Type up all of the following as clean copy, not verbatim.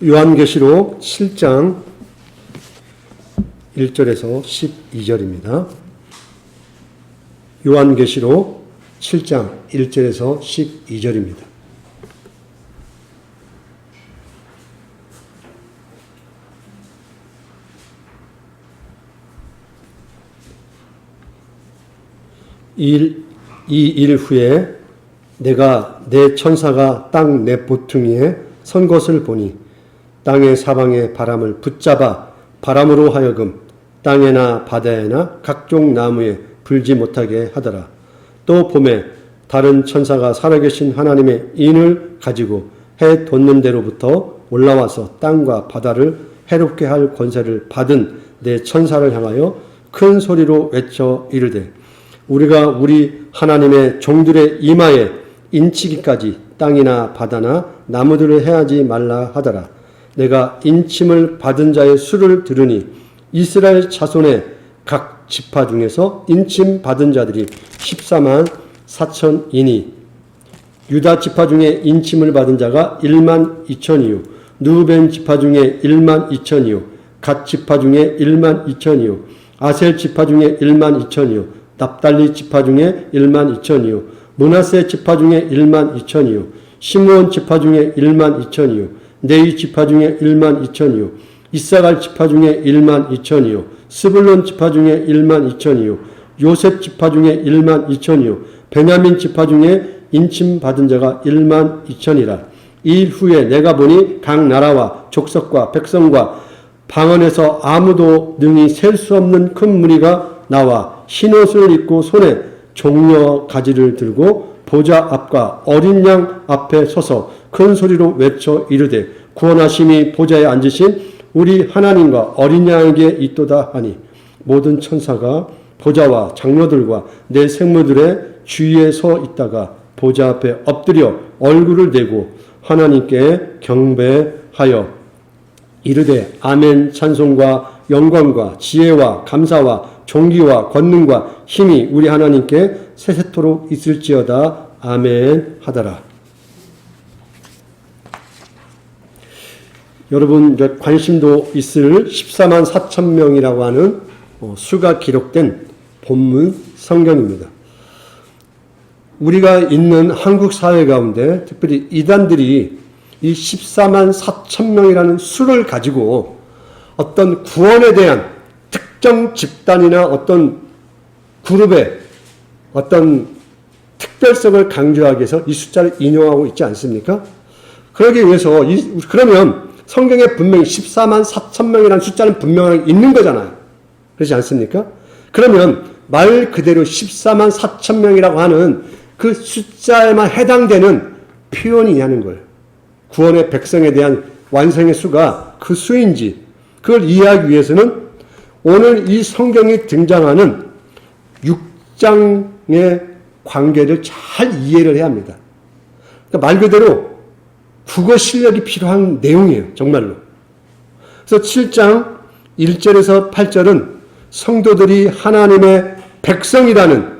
요한계시록 7장 1절에서 12절입니다. 요한계시록 7장 1절에서 12절입니다. 이 일 후에 내가 내 천사가 땅 내 보퉁이에 선 것을 보니 땅의 사방의 바람을 붙잡아 바람으로 하여금 땅에나 바다에나 각종 나무에 불지 못하게 하더라. 또 봄에 다른 천사가 살아계신 하나님의 인을 가지고 해 돋는 데로부터 올라와서 땅과 바다를 해롭게 할 권세를 받은 내 천사를 향하여 큰 소리로 외쳐 이르되 우리가 우리 하나님의 종들의 이마에 인치기까지 땅이나 바다나 나무들을 해하지 말라 하더라. 내가 인침을 받은 자의 수를 들으니 이스라엘 자손의 각 지파 중에서 인침 받은 자들이 14만 4천이니 유다 지파 중에 인침을 받은 자가 1만 2천이요 누벤 지파 중에 1만 2천이요 갓 지파 중에 1만 2천이요 아셀 지파 중에 1만 2천이요 납달리 지파 중에 1만 2천이요 므낫세 지파 중에 1만 2천이요 시므온 지파 중에 1만 2천이요 네이 지파 중에 1만 2천이요 이사갈 지파 중에 1만 2천이요 스불론 지파 중에 1만 2천이요 요셉 지파 중에 1만 2천이요 베냐민 지파 중에 인침 받은 자가 1만 2천이라. 이 일 후에 내가 보니 각 나라와 족속과 백성과 방언에서 아무도 능히 셀 수 없는 큰 무리가 나와 흰옷을 입고 손에 종려 가지를 들고 보좌 앞과 어린 양 앞에 서서 큰 소리로 외쳐 이르되 구원하심이 보좌에 앉으신 우리 하나님과 어린 양에게 있도다 하니 모든 천사가 보좌와 장로들과 내 생모들의 주위에 서 있다가 보좌 앞에 엎드려 얼굴을 대고 하나님께 경배하여 이르되 아멘 찬송과 영광과 지혜와 감사와 존귀와 권능과 힘이 우리 하나님께 세세토록 있을지어다 아멘 하더라. 여러분 관심도 있을 14만 4천 명이라고 하는 수가 기록된 본문 성경입니다. 우리가 있는 한국 사회 가운데 특별히 이단들이 이 14만 4천 명이라는 수를 가지고 어떤 구원에 대한 특정 집단이나 어떤 그룹의 어떤 특별성을 강조하기 위해서 이 숫자를 인용하고 있지 않습니까? 그러기 위해서 그러면 성경에 분명히 14만 4천 명이라는 숫자는 분명하게 있는 거잖아요. 그렇지 않습니까? 그러면 말 그대로 14만 4천 명이라고 하는 그 숫자에만 해당되는 표현이냐는 거예요. 구원의 백성에 대한 완성의 수가 그 수인지 그걸 이해하기 위해서는 오늘 이 성경이 등장하는 6장의 관계를 잘 이해를 해야 합니다. 그러니까 말 그대로 국어 실력이 필요한 내용이에요. 정말로. 그래서 7장 1절에서 8절은 성도들이 하나님의 백성이라는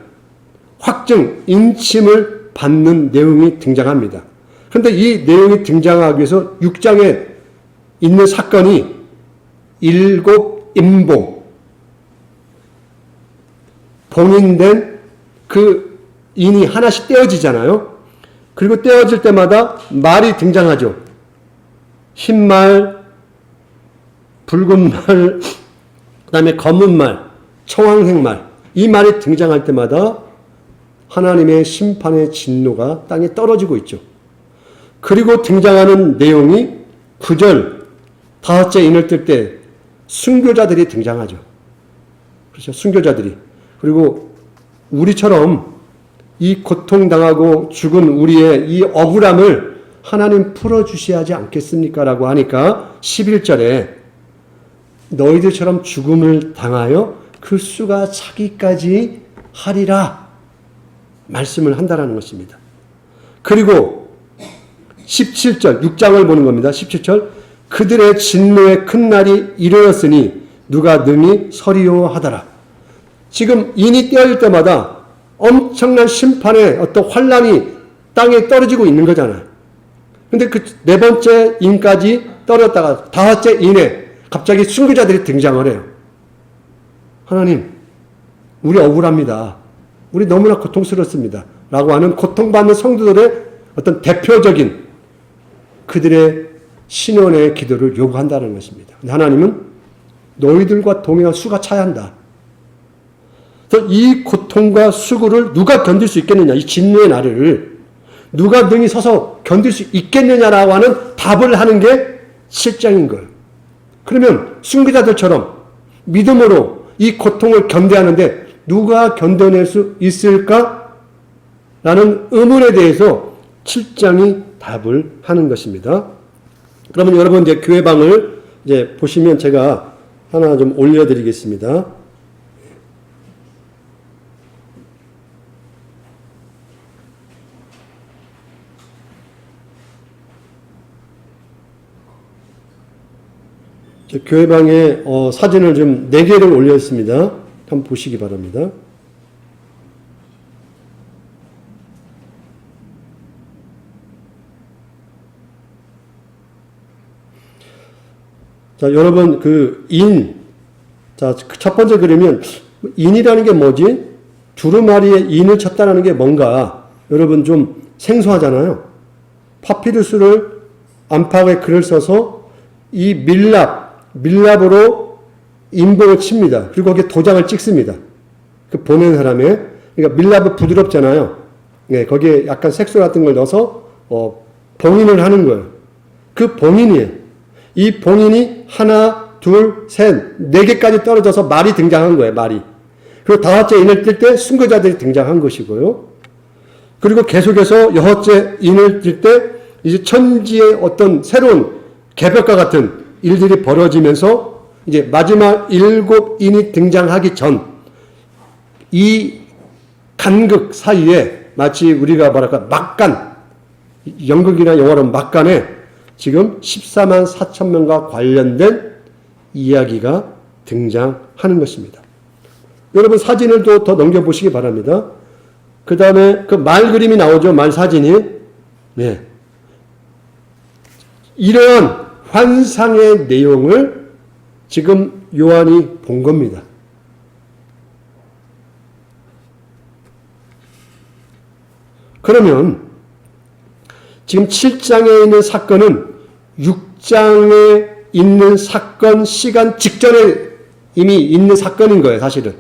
확증, 인침을 받는 내용이 등장합니다. 그런데 이 내용이 등장하기 위해서 6장에 있는 사건이 7 임봉, 봉인된 그 인이 하나씩 떼어지잖아요. 그리고 떼어질 때마다 말이 등장하죠. 흰 말, 붉은 말, 그 다음에 검은 말, 청황색 말. 이 말이 등장할 때마다 하나님의 심판의 진노가 땅에 떨어지고 있죠. 그리고 등장하는 내용이 9절, 다섯째 인을 뜰 때 순교자들이 등장하죠. 그렇죠. 순교자들이. 그리고 우리처럼 이 고통당하고 죽은 우리의 이 억울함을 하나님 풀어주셔야 하지 않겠습니까? 라고 하니까 11절에 너희들처럼 죽음을 당하여 그 수가 차기까지 하리라 말씀을 한다라는 것입니다. 그리고 17절 6장을 보는 겁니다. 17절 그들의 진노의 큰 날이 이르렀으니 누가 능히 서리요 하더라. 지금 인이 떼어질 때마다 엄청난 심판의 어떤 환란이 땅에 떨어지고 있는 거잖아요. 근데 그 네 번째 인까지 떨어졌다가 다섯째 인에 갑자기 순교자들이 등장을 해요. 하나님, 우리 억울합니다. 우리 너무나 고통스럽습니다. 라고 하는 고통받는 성도들의 어떤 대표적인 그들의 신원의 기도를 요구한다는 것입니다. 하나님은 너희들과 동행한 수가 차야 한다. 그래서 이 고통과 수고를 누가 견딜 수 있겠느냐, 이 진노의 날을 누가 능히 서서 견딜 수 있겠느냐라고 하는 답을 하는 게 7장인 거예요. 그러면 순교자들처럼 믿음으로 이 고통을 견뎌하는데 누가 견뎌낼 수 있을까? 라는 의문에 대해서 7장이 답을 하는 것입니다. 그러면 여러분 이제 교회방을 이제 보시면 제가 하나 좀 올려드리겠습니다. 교회방에 사진을 좀 4개를 올렸습니다. 한번 보시기 바랍니다. 자, 여러분, 자, 첫 번째 그림은, 인이라는 게 뭐지? 두루마리에 인을 쳤다는 게 뭔가, 여러분 좀 생소하잖아요. 파피루스를 안팎에 글을 써서 이 밀랍으로 인봉을 칩니다. 그리고 거기에 도장을 찍습니다. 그 보낸 사람의, 그러니까 밀랍은 부드럽잖아요. 네, 거기에 약간 색소 같은 걸 넣어서, 봉인을 하는 거예요. 그 봉인이에요. 이 봉인이 하나, 둘, 셋, 4개까지 떨어져서 말이 등장한 거예요, 말이. 그리고 다섯째 인을 뜰 때 순교자들이 등장한 것이고요. 그리고 계속해서 여섯째 인을 뜰 때 이제 천지의 어떤 새로운 개벽과 같은 일들이 벌어지면서 이제 마지막 7인이 등장하기 전 이 간극 사이에 마치 우리가 뭐랄까 막간, 연극이나 영화로 막간에 지금 14만 4천 명과 관련된 이야기가 등장하는 것입니다. 여러분 사진을 더 넘겨보시기 바랍니다. 그 다음에 그 말 그림이 나오죠. 말 사진이. 네. 이러한 환상의 내용을 지금 요한이 본 겁니다. 그러면 지금 7장에 있는 사건은 6장에 있는 사건 시간 직전에 이미 있는 사건인 거예요, 사실은.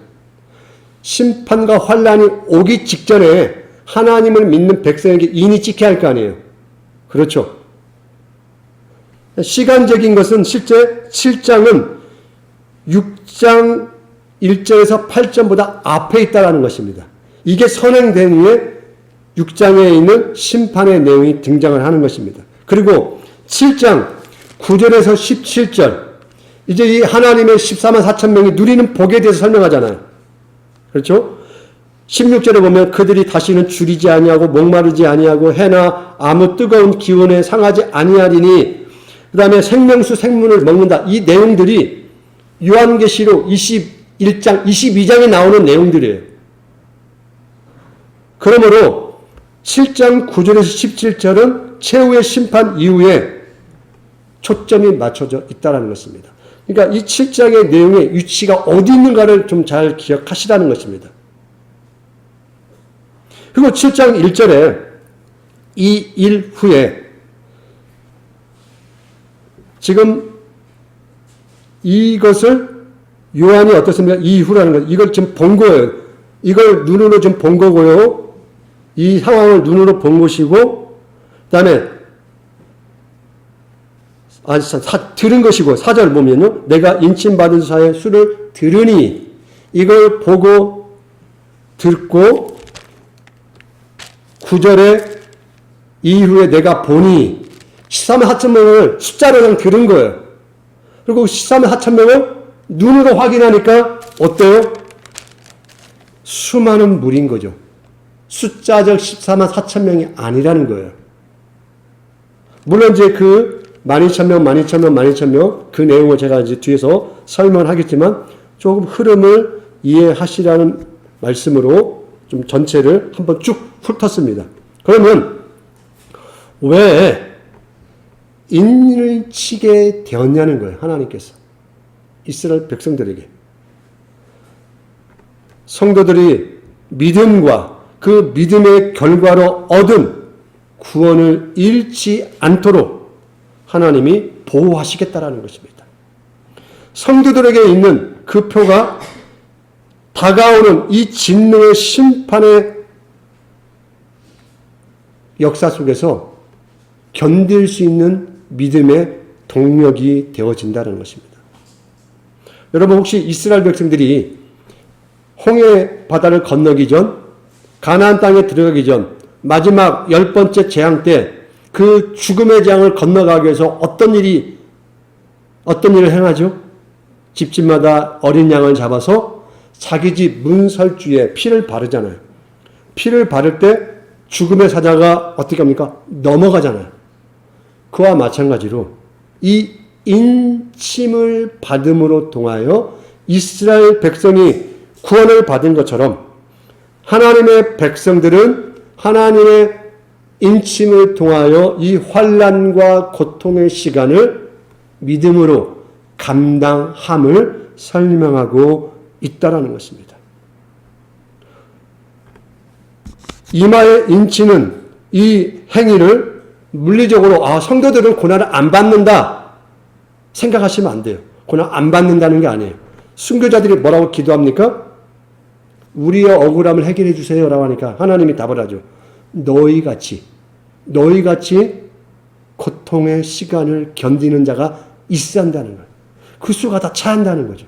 심판과 환란이 오기 직전에 하나님을 믿는 백성에게 인이 찍혀야 할 거 아니에요. 그렇죠. 시간적인 것은 실제 7장은 6장 1절에서 8절보다 앞에 있다는 것입니다. 이게 선행된 후에 6장에 있는 심판의 내용이 등장을 하는 것입니다. 그리고 7장 9절에서 17절 이제 이 하나님의 14만 4천 명이 누리는 복에 대해서 설명하잖아요. 그렇죠? 16절에 보면 그들이 다시는 줄이지 아니하고 목마르지 아니하고 해나 아무 뜨거운 기운에 상하지 아니하리니 그 다음에 생명수 생문을 먹는다. 이 내용들이 요한계시록 21장, 22장에 나오는 내용들이에요. 그러므로 7장 9절에서 17절은 최후의 심판 이후에 초점이 맞춰져 있다는 것입니다. 그러니까 이 7장의 내용의 위치가 어디 있는가를 좀 잘 기억하시라는 것입니다. 그리고 7장 1절에 이 일 후에 지금 이것을 요한이 어떻습니까? 이후라는 것. 이걸 지금 본 거예요. 이걸 눈으로 좀 본 거고요. 이 상황을 눈으로 본 것이고, 그 다음에, 들은 것이고, 4절 보면요. 내가 인침받은 자의 수를 들으니, 이걸 보고, 듣고, 9절에 이후에 내가 보니, 13만 4천 명을 숫자로 그냥 들은 거예요. 그리고 13만 4천 명을 눈으로 확인하니까 어때요? 수많은 물인 거죠. 숫자적 14만 4천 명이 아니라는 거예요. 물론 이제 그 12,000명, 12,000명, 12,000명 그 내용을 제가 이제 뒤에서 설명하겠지만 조금 흐름을 이해하시라는 말씀으로 좀 전체를 한번 쭉 훑었습니다. 그러면 왜 인을 치게 되었냐는 거예요. 하나님께서 이스라엘 백성들에게. 성도들이 믿음과 그 믿음의 결과로 얻은 구원을 잃지 않도록 하나님이 보호하시겠다라는 것입니다. 성도들에게 있는 그 표가 다가오는 이 진노의 심판의 역사 속에서 견딜 수 있는 믿음의 동력이 되어진다는 것입니다. 여러분 혹시 이스라엘 백성들이 홍해 바다를 건너기 전, 가나안 땅에 들어가기 전 마지막 10번째 재앙 때 그 죽음의 재앙을 건너가기 위해서 어떤 일을 행하죠? 집집마다 어린 양을 잡아서 자기 집 문설주에 피를 바르잖아요. 피를 바를 때 죽음의 사자가 어떻게 합니까? 넘어가잖아요. 그와 마찬가지로 이 인침을 받음으로 통하여 이스라엘 백성이 구원을 받은 것처럼 하나님의 백성들은 하나님의 인침을 통하여 이 환난과 고통의 시간을 믿음으로 감당함을 설명하고 있다라는 것입니다. 이마의 인치는 이 행위를 물리적으로 성도들은 고난을 안 받는다 생각하시면 안 돼요. 고난 안 받는다는 게 아니에요. 순교자들이 뭐라고 기도합니까? 우리의 억울함을 해결해 주세요 라고 하니까 하나님이 답을 하죠. 너희같이 고통의 시간을 견디는 자가 있어야 한다는 거예요. 그 수가 다 차한다는 거죠.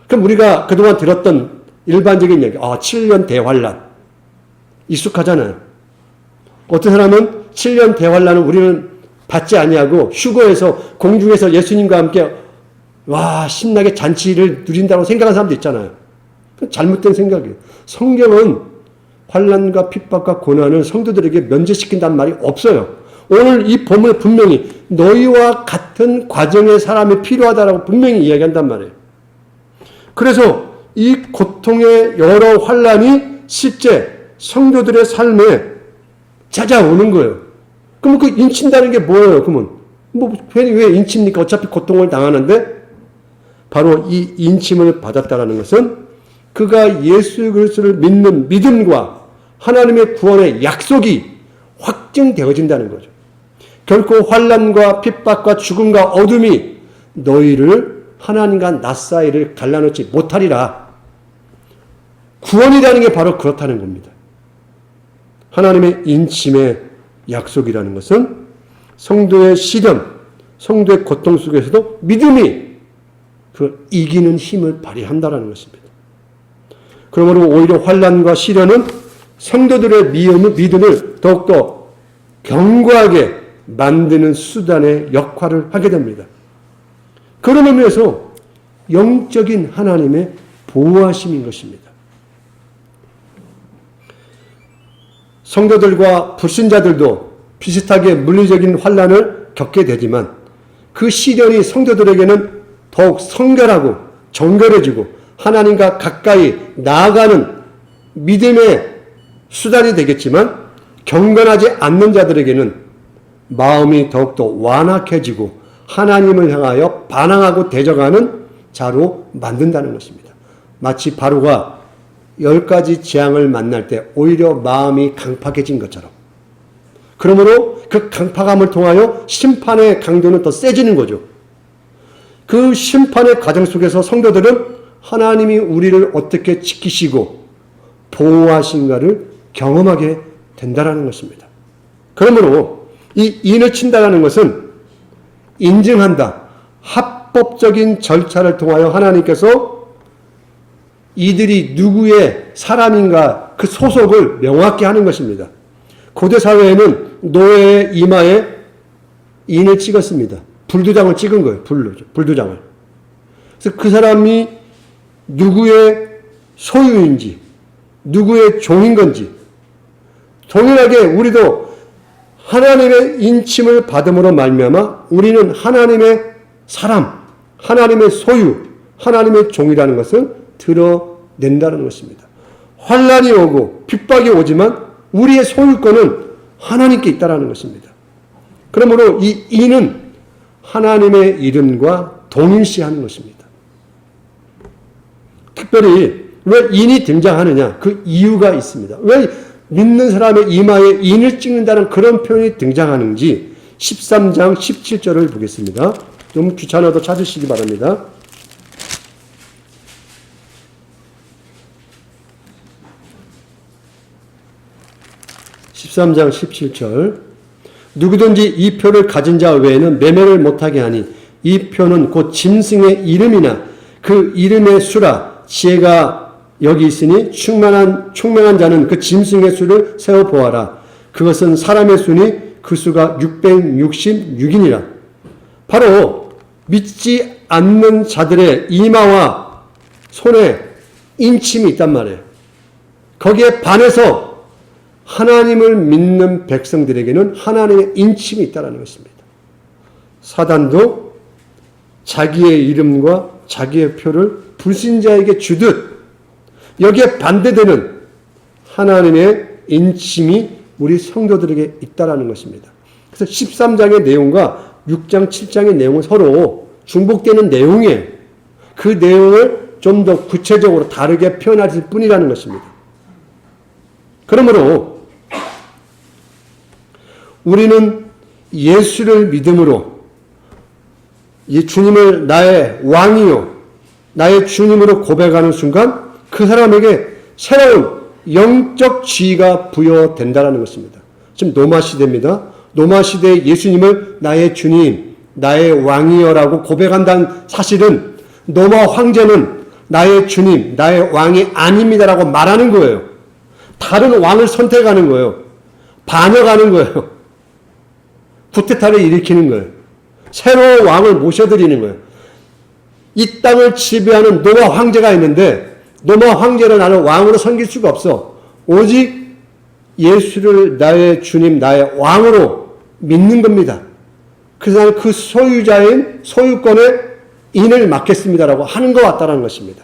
그럼 우리가 그동안 들었던 일반적인 얘기, 7년 대환란. 익숙하잖아요. 어떤 사람은 7년 대환란을 우리는 받지 아니하고 휴거해서 공중에서 예수님과 함께 신나게 잔치를 누린다고 생각하는 사람도 있잖아요. 잘못된 생각이에요. 성경은 환난과 핍박과 고난을 성도들에게 면제시킨다는 말이 없어요. 오늘 이 본문에 분명히 너희와 같은 과정의 사람이 필요하다라고 분명히 이야기한단 말이에요. 그래서 이 고통의 여러 환난이 실제 성도들의 삶에 찾아오는 거예요. 그러면 그 인친다는 게 뭐예요? 그러면 괜히 왜 인칩니까? 어차피 고통을 당하는데 바로 이 인침을 받았다는 것은 그가 예수 그리스도를 믿는 믿음과 하나님의 구원의 약속이 확증되어진다는 거죠. 결코 환난과 핍박과 죽음과 어둠이 너희를 하나님과 나 사이를 갈라놓지 못하리라. 구원이라는 게 바로 그렇다는 겁니다. 하나님의 인침의 약속이라는 것은 성도의 시련, 성도의 고통 속에서도 믿음이 그 이기는 힘을 발휘한다는 것입니다. 그러므로 오히려 환난과 시련은 성도들의 믿음을 더욱더 견고하게 만드는 수단의 역할을 하게 됩니다. 그런 의미에서 영적인 하나님의 보호하심인 것입니다. 성도들과 불신자들도 비슷하게 물리적인 환난을 겪게 되지만 그 시련이 성도들에게는 더욱 성결하고 정결해지고 하나님과 가까이 나아가는 믿음의 수단이 되겠지만 경건하지 않는 자들에게는 마음이 더욱더 완악해지고 하나님을 향하여 반항하고 대적하는 자로 만든다는 것입니다. 마치 바로가 10가지 재앙을 만날 때 오히려 마음이 강팍해진 것처럼. 그러므로 그 강팍함을 통하여 심판의 강도는 더 세지는 거죠. 그 심판의 과정 속에서 성도들은 하나님이 우리를 어떻게 지키시고 보호하신가를 경험하게 된다는 것입니다. 그러므로 이 인을 친다라는 것은 인증한다. 합법적인 절차를 통하여 하나님께서 이들이 누구의 사람인가 그 소속을 명확히 하는 것입니다. 고대 사회에는 노예의 이마에 인을 찍었습니다. 불도장을 찍은 거예요. 불도장을. 그래서 그 사람이 누구의 소유인지, 누구의 종인 건지, 동일하게 우리도 하나님의 인침을 받음으로 말미암아 우리는 하나님의 사람, 하나님의 소유, 하나님의 종이라는 것을 드러낸다는 것입니다. 환난이 오고 핍박이 오지만 우리의 소유권은 하나님께 있다는 것입니다. 그러므로 이 인은 하나님의 이름과 동일시하는 것입니다. 특별히 왜 인이 등장하느냐? 그 이유가 있습니다. 왜 믿는 사람의 이마에 인을 찍는다는 그런 표현이 등장하는지 13장 17절을 보겠습니다. 좀 귀찮아도 찾으시기 바랍니다. 13장 17절 누구든지 이 표를 가진 자 외에는 매매를 못하게 하니 이 표는 곧 짐승의 이름이나 그 이름의 수라 지혜가 여기 있으니 충만한 자는 그 짐승의 수를 세어 보아라. 그것은 사람의 수니 그 수가 666이니라. 바로 믿지 않는 자들의 이마와 손에 인침이 있단 말이에요. 거기에 반해서 하나님을 믿는 백성들에게는 하나님의 인침이 있다는 것입니다. 사단도 자기의 이름과 자기의 표를 불신자에게 주듯 여기에 반대되는 하나님의 인침이 우리 성도들에게 있다는 것입니다. 그래서 13장의 내용과 6장, 7장의 내용은 서로 중복되는 내용이에요. 그 내용을 좀 더 구체적으로 다르게 표현할 뿐이라는 것입니다. 그러므로 우리는 예수를 믿음으로 이 주님을 나의 왕이요 나의 주님으로 고백하는 순간 그 사람에게 새로운 영적 지위가 부여된다는 것입니다. 지금 노마 시대입니다. 노마 시대에 예수님을 나의 주님, 나의 왕이여라고 고백한다는 사실은 노마 황제는 나의 주님, 나의 왕이 아닙니다라고 말하는 거예요. 다른 왕을 선택하는 거예요. 반역하는 거예요. 구테타를 일으키는 거예요. 새로운 왕을 모셔드리는 거예요. 이 땅을 지배하는 노마 황제가 있는데 노마 황제를 나는 왕으로 섬길 수가 없어. 오직 예수를 나의 주님, 나의 왕으로 믿는 겁니다. 그래서 나는 그 소유자인 소유권에 인을 맡겠습니다라고 하는 것 같다는 것입니다.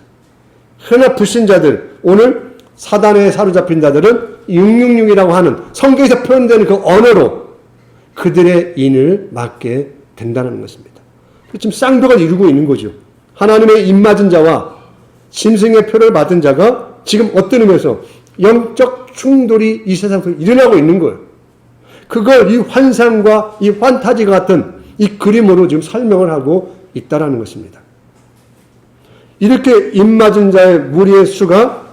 그러나 불신자들, 오늘 사단에 사로잡힌 자들은 666이라고 하는 성경에서 표현되는 그 언어로 그들의 인을 맡게 된다는 것입니다. 지금 쌍벽을 이루고 있는 거죠. 하나님의 입맞은 자와 짐승의 표를 받은 자가 지금 어떤 의미에서 영적 충돌이 이 세상에서 일어나고 있는 거예요. 그걸 이 환상과 이 판타지 같은 이 그림으로 지금 설명을 하고 있다는 것입니다. 이렇게 입맞은 자의 무리의 수가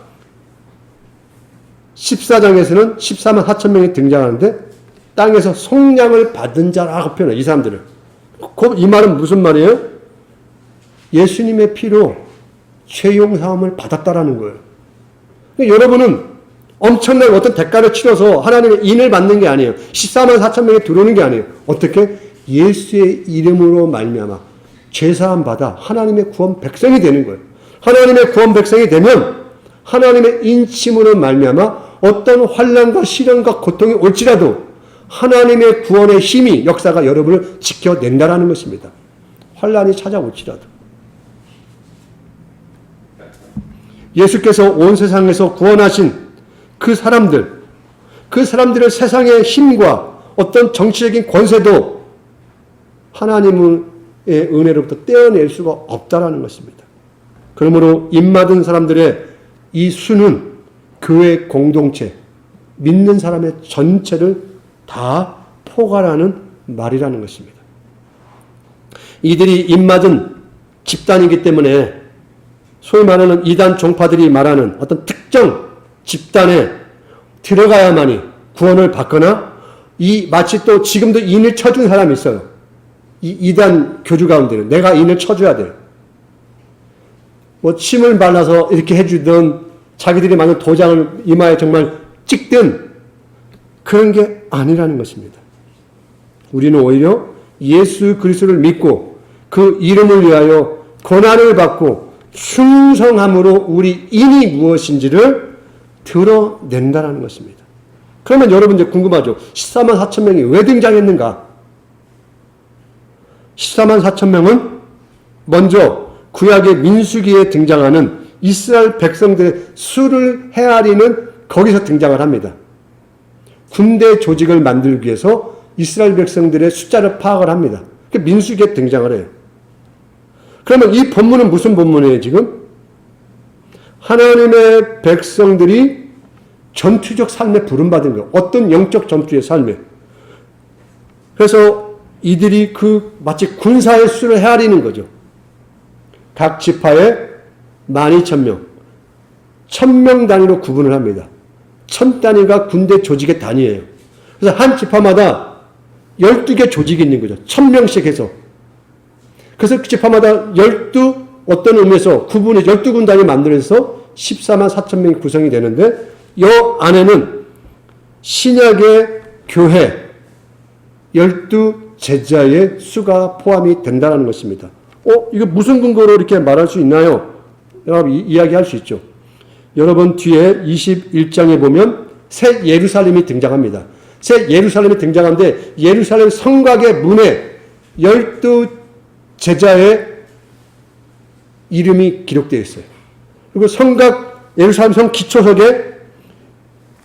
14장에서는 14만 4천 명이 등장하는데 땅에서 속량을 받은 자라고 표현해요. 이 사람들을. 이 말은 무슨 말이에요? 예수님의 피로 죄용사함을 받았다라는 거예요. 여러분은 엄청난 어떤 대가를 치러서 하나님의 인을 받는 게 아니에요. 14만 4천 명이 들어오는 게 아니에요. 어떻게? 예수의 이름으로 말미암아 죄사함 받아 하나님의 구원 백성이 되는 거예요. 하나님의 구원 백성이 되면 하나님의 인침으로 말미암아 어떤 환난과 시련과 고통이 올지라도 하나님의 구원의 힘이 역사가 여러분을 지켜낸다라는 것입니다. 환난이 찾아올지라도. 예수께서 온 세상에서 구원하신 그 사람들의 세상의 힘과 어떤 정치적인 권세도 하나님의 은혜로부터 떼어낼 수가 없다라는 것입니다. 그러므로 입맞은 사람들의 이 수는 교회 공동체, 믿는 사람의 전체를 다 포괄하는 말이라는 것입니다. 이들이 입맞은 집단이기 때문에 소위 말하는 이단 종파들이 말하는 어떤 특정 집단에 들어가야만이 구원을 받거나 마치 또 지금도 인을 쳐준 사람이 있어요. 이 이단 교주 가운데는 내가 인을 쳐줘야 돼요. 뭐 침을 발라서 이렇게 해주든 자기들이 만든 도장을 이마에 정말 찍든 그런 게 아니라는 것입니다. 우리는 오히려 예수 그리스도를 믿고 그 이름을 위하여 고난을 받고 충성함으로 우리 인이 무엇인지를 드러낸다는 것입니다. 그러면 여러분 이제 궁금하죠. 14만 4천 명이 왜 등장했는가? 14만 4천 명은 먼저 구약의 민수기에 등장하는 이스라엘 백성들의 수를 헤아리는 거기서 등장을 합니다. 군대 조직을 만들기 위해서 이스라엘 백성들의 숫자를 파악을 합니다. 민수기에 등장을 해요. 그러면 이 본문은 무슨 본문이에요, 지금? 하나님의 백성들이 전투적 삶에 부름받은 거예요. 어떤 영적 전투의 삶에. 그래서 이들이 마치 군사의 수를 헤아리는 거죠. 각 지파에 12,000명, 1,000명 단위로 구분을 합니다. 1,000단위가 군대 조직의 단위예요. 그래서 한 지파마다 12개 조직이 있는 거죠. 1,000명씩 해서. 그래서 그 지파마다 어떤 의미에서 구분이 12군단이 만들어서 14만 4천 명이 구성이 되는데, 이 안에는 신약의 교회 12제자의 수가 포함이 된다는 것입니다. 이거 무슨 근거로 이렇게 말할 수 있나요? 여러분, 이야기할 수 있죠. 여러분, 뒤에 21장에 보면 새 예루살렘이 등장합니다. 새 예루살렘이 등장하는데, 예루살렘 성곽의 문에 12제자의 이름이 기록되어 있어요. 그리고 예루살렘 성 기초석에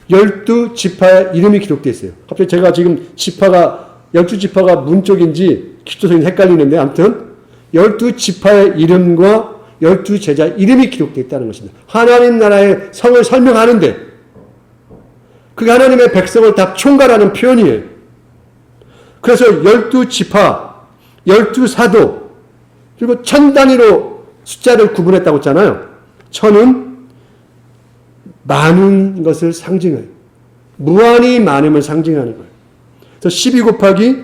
12지파의 이름이 기록되어 있어요. 갑자기 제가 지금 12지파가 문 쪽인지 기초석인지 헷갈리는데, 아무튼 12지파의 이름과 12제자 이름이 기록되어 있다는 것입니다. 하나님 나라의 성을 설명하는데, 그게 하나님의 백성을 다 총괄하는 표현이에요. 그래서 12지파, 12사도, 그리고 1,000단위로 숫자를 구분했다고 했잖아요. 1,000은 많은 것을 상징해요. 무한히 많음을 상징하는 거예요. 그래서 12 곱하기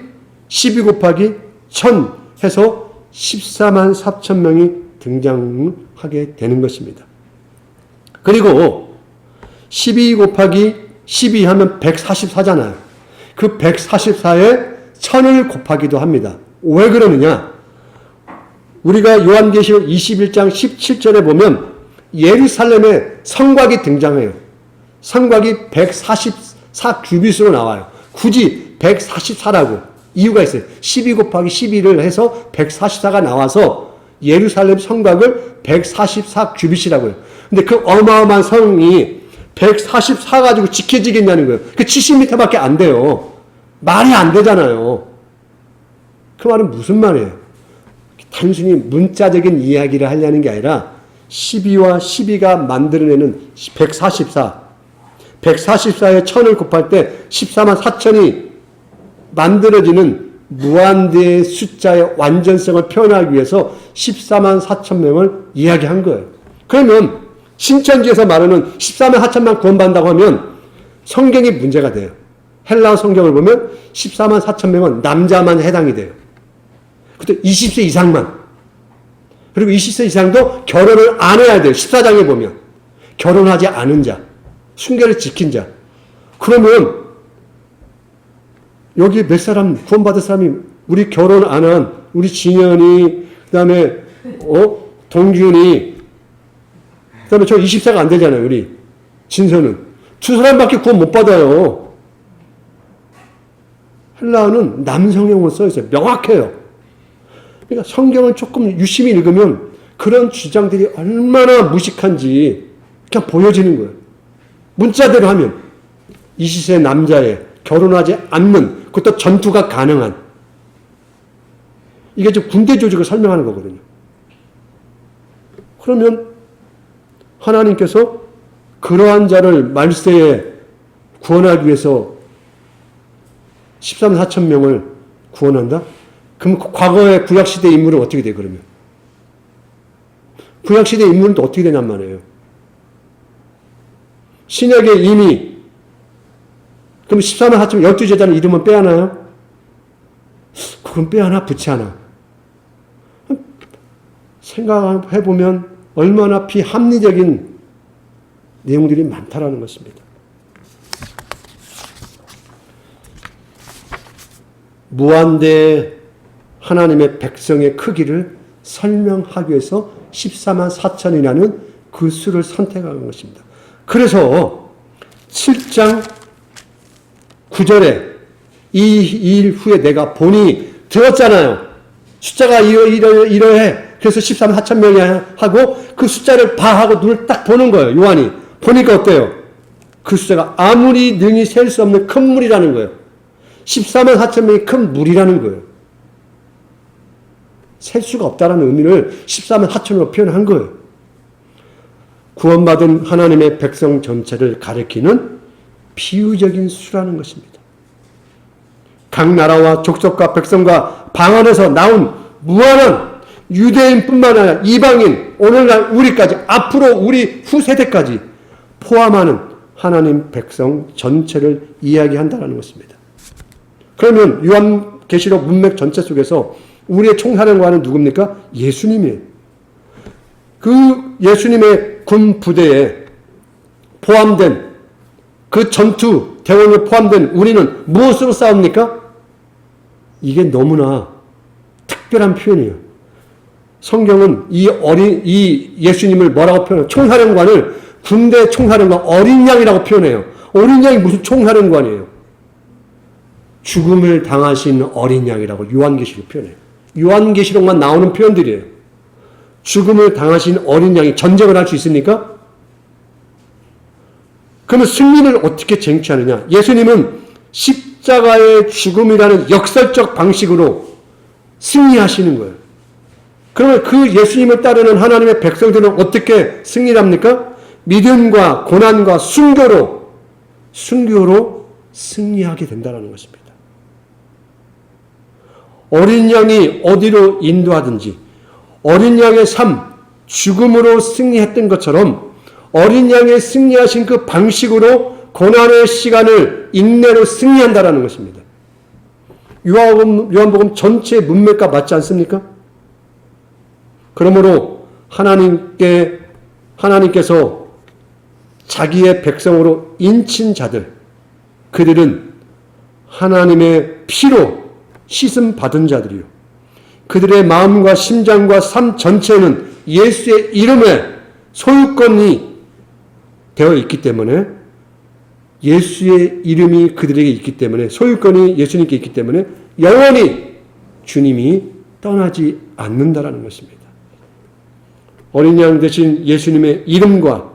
1,000 해서 14만 4천 명이 등장하게 되는 것입니다. 그리고 12 곱하기 12 하면 144잖아요. 그 144에 1,000을 곱하기도 합니다. 왜 그러느냐? 우리가 요한계시록 21장 17절에 보면 예루살렘의 성곽이 등장해요. 성곽이 144 규빗으로 나와요. 굳이 144라고 이유가 있어요. 12 곱하기 12를 해서 144가 나와서 예루살렘 성곽을 144 규빗이라고 해요. 근데 그 어마어마한 성이 144 가지고 지켜지겠냐는 거예요. 그 70m밖에 안 돼요. 말이 안 되잖아요. 그 말은 무슨 말이에요? 단순히 문자적인 이야기를 하려는 게 아니라 12와 12가 만들어내는 144, 144에 1,000을 곱할 때 14만 4천이 만들어지는 무한대의 숫자의 완전성을 표현하기 위해서 14만 4천 명을 이야기한 거예요. 그러면 신천지에서 말하는 14만 4천만 구원받는다고 하면 성경이 문제가 돼요. 헬라어 성경을 보면 14만 4천 명은 남자만 해당이 돼요. 그것도 20세 이상만. 그리고 20세 이상도 결혼을 안 해야 돼요. 14장에 보면. 결혼하지 않은 자, 순결을 지킨 자. 그러면 여기 몇 사람 구원받은 사람이 우리 결혼 안 한 우리 진현이, 그 다음에 동균이, 그 다음에 저 20세가 안 되잖아요. 우리 진서는. 두 사람밖에 구원 못 받아요. 헬라어는 남성형으로 써 있어요. 명확해요. 그러니까 성경을 조금 유심히 읽으면 그런 주장들이 얼마나 무식한지 그냥 보여지는 거예요. 문자대로 하면 20세 남자에 결혼하지 않는, 그것도 전투가 가능한, 이게 지금 군대 조직을 설명하는 거거든요. 그러면 하나님께서 그러한 자를 말세에 구원하기 위해서 13만 4천 명을 구원한다? 그럼 과거의 구약시대 인물은 어떻게 돼, 그러면? 구약시대 인물은 또 어떻게 되냔 말이에요. 신약에 이미, 그럼 14만 4천 12제자는 이름은 빼하나요? 그건 빼하나, 붙이하나? 생각해보면 얼마나 비합리적인 내용들이 많다라는 것입니다. 무한대 하나님의 백성의 크기를 설명하기 위해서 14만 4천이라는 그 수를 선택한 것입니다. 그래서 7장 9절에 이 일 후에 내가 보니, 들었잖아요. 숫자가 이러해. 그래서 14만 4천 명이 하고 그 숫자를 하고 눈을 딱 보는 거예요. 요한이. 보니까 어때요? 그 숫자가 아무리 능히 셀 수 없는 큰 물이라는 거예요. 14만 4천 명이 큰 무리라는 거예요. 셀 수가 없다라는 의미를 14만 4천으로 표현한 거예요. 구원받은 하나님의 백성 전체를 가리키는 비유적인 수라는 것입니다. 각 나라와 족속과 백성과 방 안에서 나온 무한한 유대인뿐만 아니라 이방인, 오늘날 우리까지, 앞으로 우리 후세대까지 포함하는 하나님 백성 전체를 이야기한다는 것입니다. 그러면 요한계시록 문맥 전체 속에서 우리의 총사령관은 누굽니까? 예수님이에요. 그 예수님의 군 부대에 포함된 그 전투 대원에 포함된 우리는 무엇으로 싸웁니까? 이게 너무나 특별한 표현이에요. 성경은 이 예수님을 뭐라고 표현해요? 총사령관을 군대 총사령관 어린 양이라고 표현해요. 어린 양이 무슨 총사령관이에요? 죽음을 당하신 어린 양이라고 요한계시록 표현해요. 요한계시록만 나오는 표현들이에요. 죽음을 당하신 어린 양이 전쟁을 할 수 있습니까? 그러면 승리를 어떻게 쟁취하느냐? 예수님은 십자가의 죽음이라는 역설적 방식으로 승리하시는 거예요. 그러면 그 예수님을 따르는 하나님의 백성들은 어떻게 승리를 합니까? 믿음과 고난과 순교로 승리하게 된다는 것입니다. 어린 양이 어디로 인도하든지 어린 양의 삶, 죽음으로 승리했던 것처럼 어린 양의 승리하신 그 방식으로 고난의 시간을 인내로 승리한다는 것입니다. 요한복음 전체 문맥과 맞지 않습니까? 그러므로 하나님께서 자기의 백성으로 인친 자들, 그들은 하나님의 피로 씻음 받은 자들이요. 그들의 마음과 심장과 삶 전체는 예수의 이름에 소유권이 되어 있기 때문에, 예수의 이름이 그들에게 있기 때문에, 소유권이 예수님께 있기 때문에 영원히 주님이 떠나지 않는다라는 것입니다. 어린 양 대신 예수님의 이름과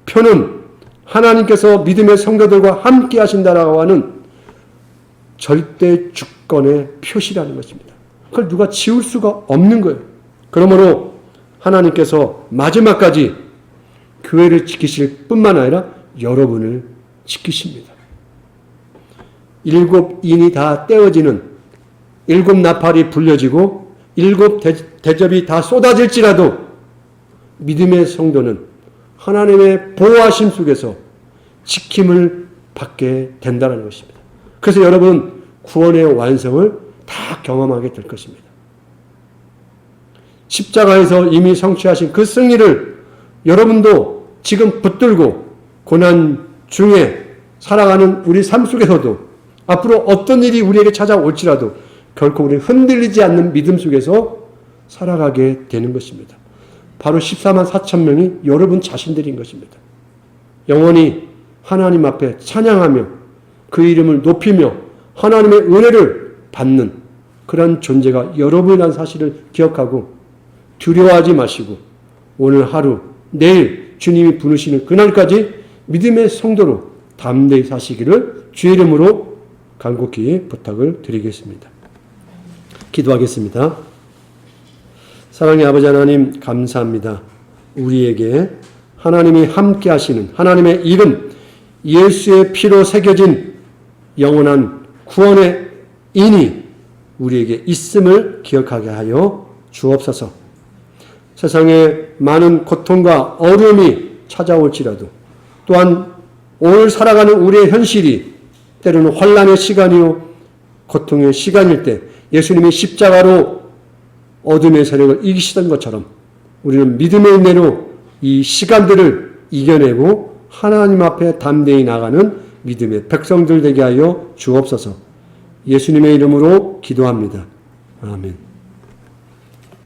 표는 하나님께서 믿음의 성도들과 함께 하신다라고 하는 절대 주권의 표시라는 것입니다. 그걸 누가 지울 수가 없는 거예요. 그러므로 하나님께서 마지막까지 교회를 지키실 뿐만 아니라 여러분을 지키십니다. 7인이 다 떼어지는 7 나팔이 불려지고 7 대접이 다 쏟아질지라도 믿음의 성도는 하나님의 보호하심 속에서 지킴을 받게 된다는 것입니다. 그래서 여러분 구원의 완성을 다 경험하게 될 것입니다. 십자가에서 이미 성취하신 그 승리를 여러분도 지금 붙들고 고난 중에 살아가는 우리 삶 속에서도 앞으로 어떤 일이 우리에게 찾아올지라도 결코 우리는 흔들리지 않는 믿음 속에서 살아가게 되는 것입니다. 바로 14만 4천 명이 여러분 자신들인 것입니다. 영원히 하나님 앞에 찬양하며 그 이름을 높이며 하나님의 은혜를 받는 그런 존재가 여러분이라는 사실을 기억하고 두려워하지 마시고 오늘 하루, 내일 주님이 부르시는 그날까지 믿음의 성도로 담대히 사시기를 주의 이름으로 간곡히 부탁을 드리겠습니다. 기도하겠습니다. 사랑의 아버지 하나님 감사합니다. 우리에게 하나님이 함께 하시는 하나님의 이름 예수의 피로 새겨진 영원한 구원의 인이 우리에게 있음을 기억하게 하여 주옵소서. 세상에 많은 고통과 어려움이 찾아올지라도 또한 오늘 살아가는 우리의 현실이 때로는 환난의 시간이요 고통의 시간일 때 예수님이 십자가로 어둠의 세력을 이기시던 것처럼 우리는 믿음의 은혜로 이 시간들을 이겨내고 하나님 앞에 담대히 나가는 믿음의 백성들 되게 하여 주옵소서. 예수님의 이름으로 기도합니다. 아멘.